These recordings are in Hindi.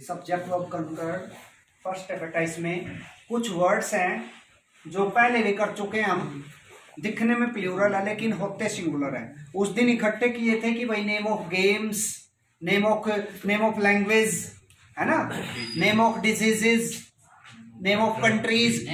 Subject verb conquered first advertise में कुछ वर्ड्स हैं जो पहले भी कर चुके हैं हम, दिखने में प्लूरल है लेकिन होते सिंगुलर है। उस दिन इकट्ठे किए थे कि भाई name of games, name of language, है ना, name of diseases, name of countries,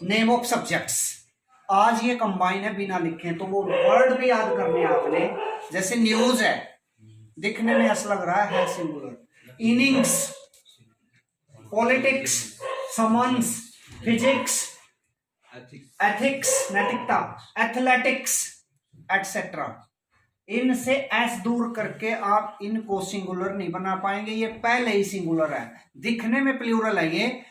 name of subjects. आज ये कंबाइन है बिना लिखे, तो वो वर्ड भी याद करने हैं आपने। जैसे न्यूज है, दिखने में ऐसा लग रहा है singular. Innings, politics, summons, physics, ethics, नैतिकता, एथलेटिक्स एटसेट्रा। इनसे एस दूर करके आप इनको सिंगुलर नहीं बना पाएंगे, ये पहले ही सिंगुलर है, दिखने में प्लूरल है ये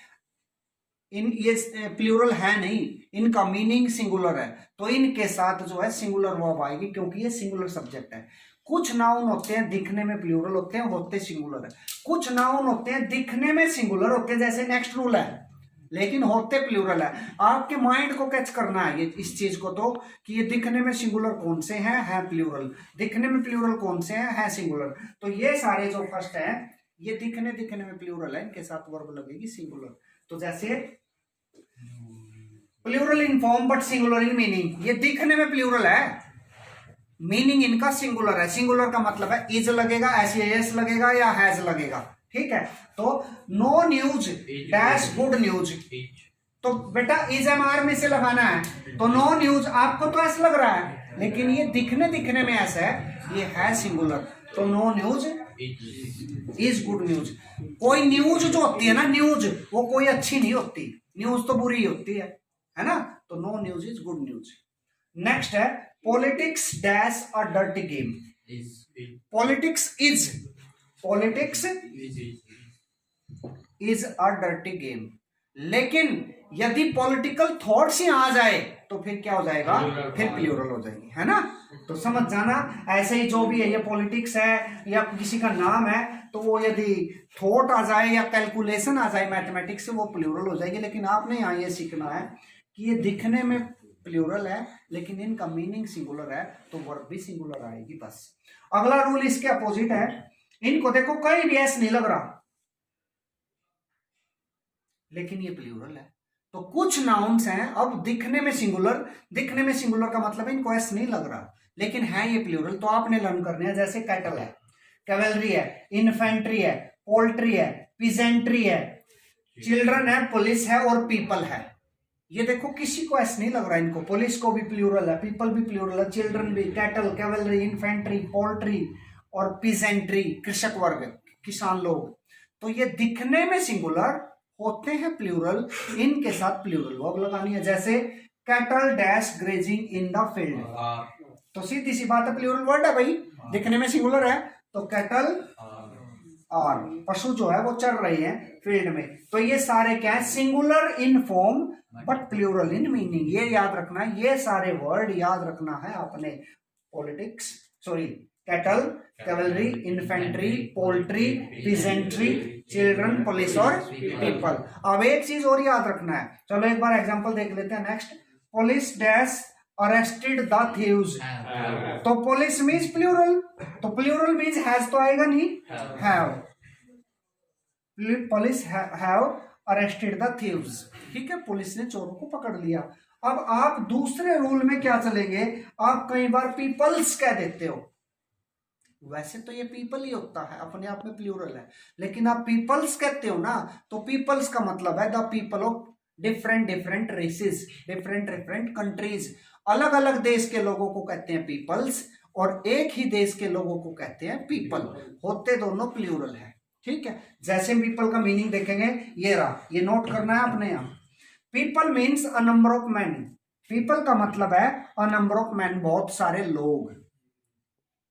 प्लूरल है नहीं, इनका मीनिंग सिंगुलर है, तो इनके साथ जो है सिंगुलर वर्ब आएगी क्योंकि ये सिंगुलर सब्जेक्ट है। कुछ नाउन होते हैं दिखने में प्लूरल होते हैं, होते सिंगुलर है। कुछ नाउन होते हैं दिखने में सिंगुलर होते हैं, जैसे नेक्स्ट रूल है, लेकिन होते प्लूरल है। आपके माइंड को कैच करना है ये इस चीज को, तो कि ये दिखने में सिंगुलर कौन से हैं, है प्लूरल, दिखने में प्लूरल कौन से हैं, है सिंगुलर। तो ये सारे जो फर्स्ट है ये दिखने में प्लूरल है, इनके साथ वर्ब लगेगी सिंगुलर। तो जैसे plural in form but singular in meaning, ये दिखने में प्लूरल है, मीनिंग इनका सिंगुलर है। सिंगुलर का मतलब है इज लगेगा, एस लगेगा या हैज लगेगा, ठीक है। तो no news dash good news, तो बेटा इज एम आर में से लगाना है, तो नो न्यूज आपको तो ऐसा लग रहा है, लेकिन ये दिखने में ऐसा है, ये है सिंगुलर, तो no news is good news. कोई न्यूज जो होती है ना, न्यूज वो कोई अच्छी नहीं होती, न्यूज तो बुरी ही होती है ना, तो no news is good news. Next है politics dash a dirty game. Politics is a dirty game, लेकिन यदि पॉलिटिकल थॉट्स ही आ जाए तो फिर क्या हो जाएगा, फिर प्लूरल हो जाएगी, है ना। तो समझ जाना, ऐसे ही जो भी है, ये पॉलिटिक्स है या किसी का नाम है, तो वो यदि थॉट आ जाए या कैलकुलेशन आ जाए मैथमेटिक्स से, वो प्लूरल हो जाएगी। लेकिन आपने यहाँ ये सीखना है कि ये दिखने में प्लूरल है लेकिन इनका मीनिंग सिंगुलर है, तो वर्ब भी सिंगुलर आएगी बस। अगला रूल इसके अपोजिट है, इनको देखो कहीं भी एस नहीं लग रहा लेकिन ये प्लूरल है। तो कुछ नाउन्स हैं अब दिखने में सिंगुलर का मतलब इनको एस नहीं लग रहा लेकिन है ये प्लूरल, तो आपने लर्न करने हैं। जैसे कैटल है, कैवेलरी है, इन्फेंट्री है, पोल्ट्री है, पिजेंट्री है, चिल्ड्रन है, पुलिस है और पीपल है। ये देखो किसी को ऐसा नहीं लग रहा, इनको पुलिस को भी प्लूरल है, पीपल भी प्लूरल है, चिल्ड्रन भी, कैटल, कैवेलरी, इन्फेंट्री, पोल्ट्री और पिजेंट्री कृषक वर्ग, किसान लोग। तो ये दिखने में सिंगुलर होते हैं प्लूरल, इनके साथ प्लूरल वर्ब लगानी है। जैसे cattle dash grazing in the field, तो सीधी सी बात है प्लूरल वर्ड है भाई, दिखने में सिंगुलर है, तो कैटल और पशु जो है वो चल रहे हैं फील्ड में। तो ये सारे क्या है, singular in form but plural in meaning. ये याद रखना है, ये सारे वर्ड याद रखना है आपने। Politics, sorry, cattle, cavalry, infantry, poultry, peasantry, children, police और पीपल। अब एक चीज और याद रखना है, चलो एक बार एग्जांपल देख लेते हैं। Next, police dash arrested the thieves, तो पुलिस मीन्स प्लूरल, तो प्लूरल मीन्स हैज तो आएगा नहीं, have. Police have arrested the thieves, ठीक है, पुलिस ने चोरों को पकड़ लिया। अब आप दूसरे रूल में क्या चलेंगे, आप कई बार पीपल्स कह देते हो, वैसे तो ये पीपल ही होता है, अपने आप में प्लूरल है, लेकिन आप पीपल्स कहते हो ना, तो पीपल्स का मतलब है the people of different races, different countries. अलग अलग देश के लोगों को कहते हैं पीपल्स और एक ही देश के लोगों को कहते हैं पीपल, होते दोनों प्लूरल है, ठीक है। जैसे पीपल का मीनिंग देखेंगे, ये रहा, ये नोट करना है आपने यहाँ। People means a number of man, people का मतलब है अ नंबर ऑफ मैन, बहुत सारे लोग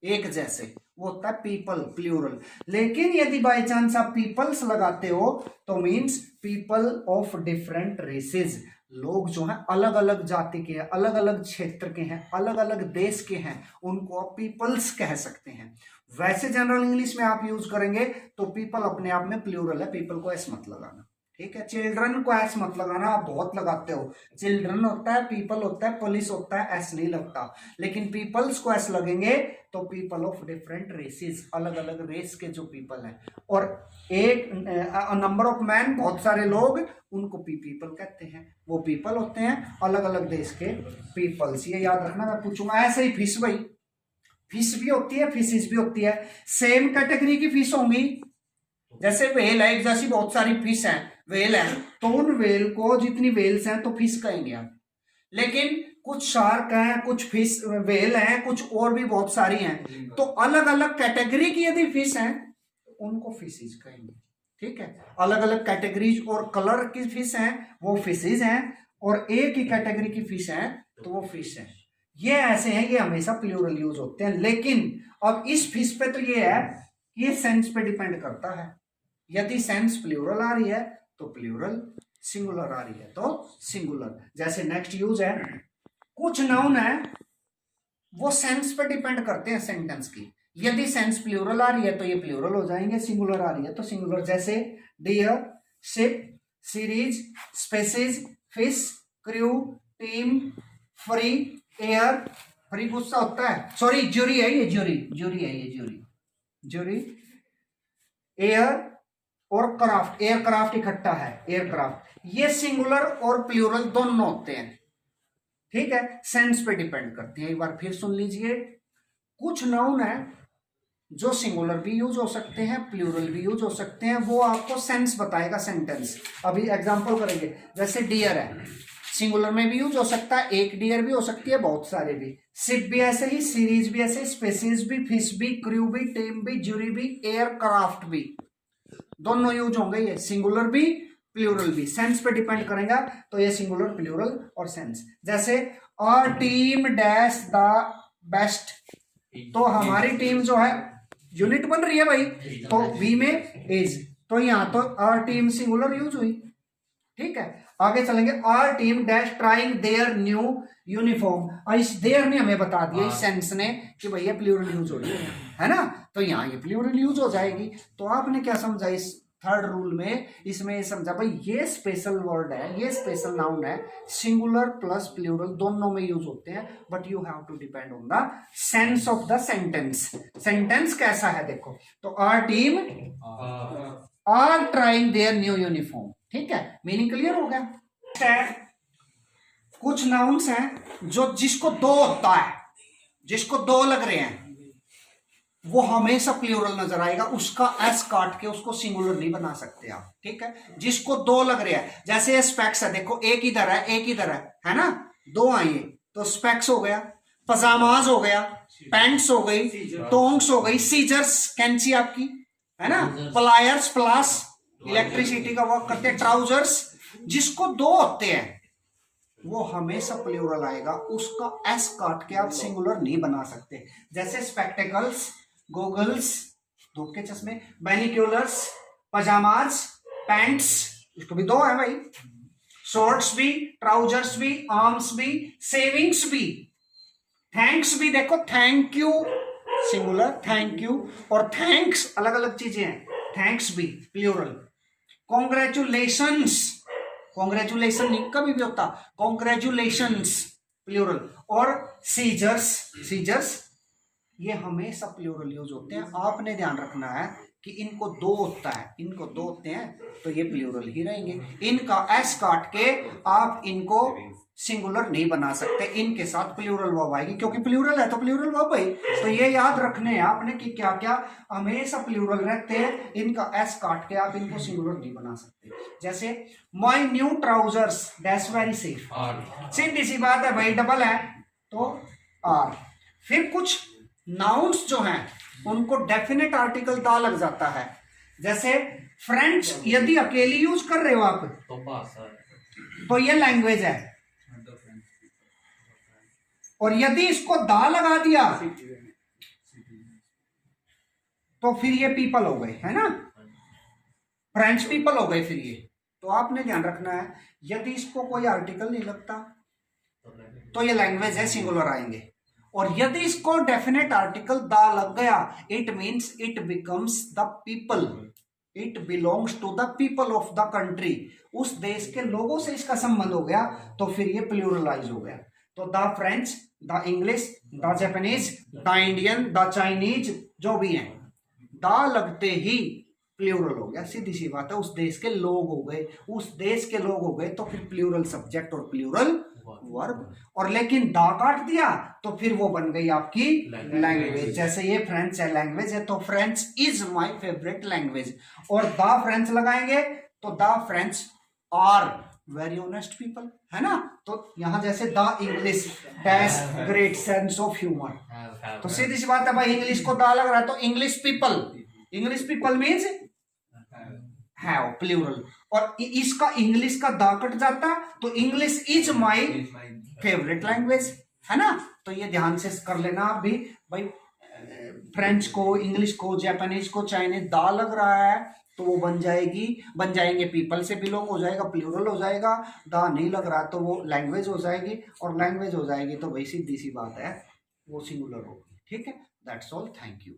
एक जैसे, वो होता है पीपल प्लूरल। लेकिन यदि बाय चांस आप पीपल्स लगाते हो तो means people of different races, लोग जो हैं अलग अलग जाति के हैं, अलग अलग क्षेत्र के हैं, अलग अलग देश के हैं, उनको आप पीपल्स कह सकते हैं। वैसे जनरल इंग्लिश में आप यूज करेंगे तो पीपल अपने आप में प्लूरल है, पीपल को एस मत लगाना, ठीक है। चिल्ड्रन को एस मत लगाना, आप बहुत लगाते हो। चिल्ड्रन होता है, पीपल होता है, पुलिस होता है, एस नहीं लगता। लेकिन पीपल्स को एस लगेंगे तो पीपल ऑफ डिफरेंट रेसेस, अलग अलग रेस के जो पीपल हैं। और एक नंबर ऑफ मैन, बहुत सारे लोग, उनको पीपल कहते हैं। वो पीपल होते हैं अलग अलग देश के पीपल्स। ये याद रखना, मैं पूछूंगा। ऐसे ही फिश, भाई फिश भी होती है, फिशेज भी होती है। सेम कैटेगरी की फिश होंगी, जैसे वेल है, जैसी बहुत सारी फिश हैं, वेल है, तो उन वेल को, जितनी वेल्स हैं तो फिश कहेंगे आप। लेकिन कुछ शार्क हैं, कुछ फिश वेल हैं, कुछ और भी बहुत सारी हैं, तो अलग अलग कैटेगरी की यदि फिश हैं उनको फिशेज कहेंगे। ठीक है, अलग अलग कैटेगरीज और कलर की फिश हैं वो फिशेज हैं, और एक ही कैटेगरी की फिश हैं तो वो फिश है। ये ऐसे हैं, ये हमेशा प्लूरल यूज होते हैं। लेकिन अब इस फिश पे तो ये है, ये सेंस पे डिपेंड करता है। यदि सेंस प्लूरल आ रही है तो प्लूरल, सिंगुलर आ रही है तो सिंगुलर। जैसे नेक्स्ट यूज है, कुछ नाउन है वो सेंस पे डिपेंड करते हैं सेंटेंस की। यदि सेंस प्लूरल आ रही है तो ये प्लूरल हो जाएंगे, सिंगुलर आ रही है तो सिंगुलर। जैसे deer, ship, series, species, fish, crew, team, free, air. Free गुस्सा होता है, सॉरी ज्यूरी है ये, ज्यूरी है ये, ज्यूरी। एयर और क्राफ्ट, एयरक्राफ्ट इकट्ठा है, एयरक्राफ्ट। ये सिंगुलर और प्लूरल दोनों होते हैं। ठीक है, सेंस पे डिपेंड करते हैं। एक बार फिर सुन लीजिए, कुछ नाउन है जो सिंगुलर भी यूज हो सकते हैं, प्लूरल भी यूज हो सकते हैं। वो आपको सेंस बताएगा सेंटेंस। अभी एग्जांपल करेंगे, जैसे डियर है, सिंगुलर में भी यूज हो सकता है, एक डियर भी हो सकती है, बहुत सारे भी। शिप भी ऐसे ही, सीरीज भी ऐसे, स्पेसीज भी, फिश भी, क्रू भी, टीम भी, ज्यूरी भी, एयरक्राफ्ट भी, दोनों यूज होंगे। ये सिंगुलर भी प्लूरल भी, सेंस पे डिपेंड करेगा तो ये सिंगुलर, प्लूरल और सेंस। जैसे our team dash the best, तो हमारी टीम जो है, यूनिट बन रही है भाई, तो वी में इज, तो यहां तो आवर टीम सिंगुलर यूज हुई। ठीक है, आगे चलेंगे। Our team dash trying their new uniform. इस देयर ने हमें बता दिया, इस सेंस ने, कि भैया प्लूरल यूज हो रही है ना, तो यहाँ ये प्लूरल यूज हो जाएगी। तो आपने क्या समझा इस थर्ड रूल में? इसमें ये समझा भाई, ये स्पेशल वर्ड है, ये स्पेशल नाउन है, सिंगुलर प्लस प्लूरल दोनों में यूज होते हैं, but you have to depend on the sense of the sentence. Sentence कैसा है देखो, तो our team are trying their new uniform. ठीक है, मीनिंग क्लियर हो गया। कुछ नाउन्स हैं जो जिसको दो होता है, जिसको दो लग रहे हैं, वो हमेशा प्लूरल नजर आएगा, उसका एस काट के उसको सिंगुलर नहीं बना सकते आप। ठीक है, जिसको दो लग रहे हैं, जैसे स्पेक्स है, देखो एक इधर है, एक इधर है ना, दो आइए तो स्पेक्स हो गया, पजामाज हो गया, पैंट्स हो गई, टोंग्स हो गई, सीजर्स कैंची आपकी है ना, प्लायर्स प्लास इलेक्ट्रिसिटी का वर्क करते हैं, ट्राउजर्स। जिसको दो होते हैं वो हमेशा प्लूरल आएगा, उसका एस काट के आप सिंगुलर नहीं बना सकते। जैसे स्पेक्टेकल्स, गोगल्स, धूप के चश्मे, बैनिक्यूलर्स, पजामाज, पैंट्स, इसको भी दो है भाई, शॉर्ट्स भी, ट्राउजर्स भी, आर्म्स भी, सेविंग्स भी, थैंक्स भी, देखो thank you singular, thank you, और थैंक्स अलग अलग चीजें हैं, थैंक्स भी प्लूरल। कॉन्ग्रेचुलेशंस, कॉन्ग्रेचुलेशन नहीं कभी भी होता, कॉन्ग्रेचुलेशंस प्लूरल। और सीजर्स, सीजर्स ये हमेशा प्लूरल यूज होते हैं। आपने ध्यान रखना है कि इनको दो होता है, इनको दो होते हैं तो ये प्लूरल ही रहेंगे। इनका एस काट के आप इनको सिंगुलर नहीं बना सकते, इनके साथ प्लूरल वर्ब आएगी, क्योंकि प्लूरल है तो प्लूरल वर्ब है। तो ये याद रखने हैं आपने कि क्या क्या हमेशा प्लूरल रहते हैं, इनका एस काट के आप इनको सिंगुलर नहीं बना सकते। जैसे my new trousers dash very safe, सीधी सी बात है भाई, डबल है तो आर। फिर कुछ नाउन्स जो हैं उनको डेफिनेट आर्टिकल दा लग जाता है। जैसे फ्रेंच यदि अकेली यूज कर रहे हो आप तो ये लैंग्वेज है, और यदि इसको दा लगा दिया तो फिर ये पीपल हो गए, है ना, फ्रेंच पीपल हो गए फिर ये। तो आपने ध्यान रखना है, यदि इसको कोई आर्टिकल नहीं लगता तो ये लैंग्वेज है, सिंगुलर आएंगे। और यदि इसको डेफिनेट आर्टिकल दा लग गया, it means it becomes the people. It belongs to the people of the country, उस देश के लोगों से इसका संबंध हो गया, तो फिर ये प्लूरलाइज हो गया। तो the French, the English, the Japanese, the Indian, the Chinese, जो भी है, द लगते ही प्लूरल हो गया, सीधी सी बात है। उस देश के लोग हो गए, उस देश के लोग हो गए, तो फिर प्लूरल सब्जेक्ट और प्लूरल वर्ब। और लेकिन दा काट दिया तो फिर वो बन गई आपकी लैंग्वेज। जैसे ये फ्रेंच है, लैंग्वेज है, तो French is my favourite language. और द फ्रेंच लगाएंगे तो the French are very honest people, है ना। तो यहां जैसे the English has great sense of humour, तो सीधी सी बात है भाई, इंग्लिश को दा लग रहा है तो English people means have plural. और इसका इंग्लिश का दा कट जाता तो English is my favourite language, है ना। तो ये ध्यान से कर लेना आप भी भाई, फ्रेंच को, इंग्लिश को, जापानीज को, चाइनीज दा लग रहा है तो वो बन जाएंगे पीपल से बिलोंग हो जाएगा, प्लूरल हो जाएगा। दा नहीं लग रहा तो वो लैंग्वेज हो जाएगी, और लैंग्वेज हो जाएगी तो भाई सीधी सी बात है वो सिंगुलर होगी। ठीक है, दैट्स ऑल, थैंक यू।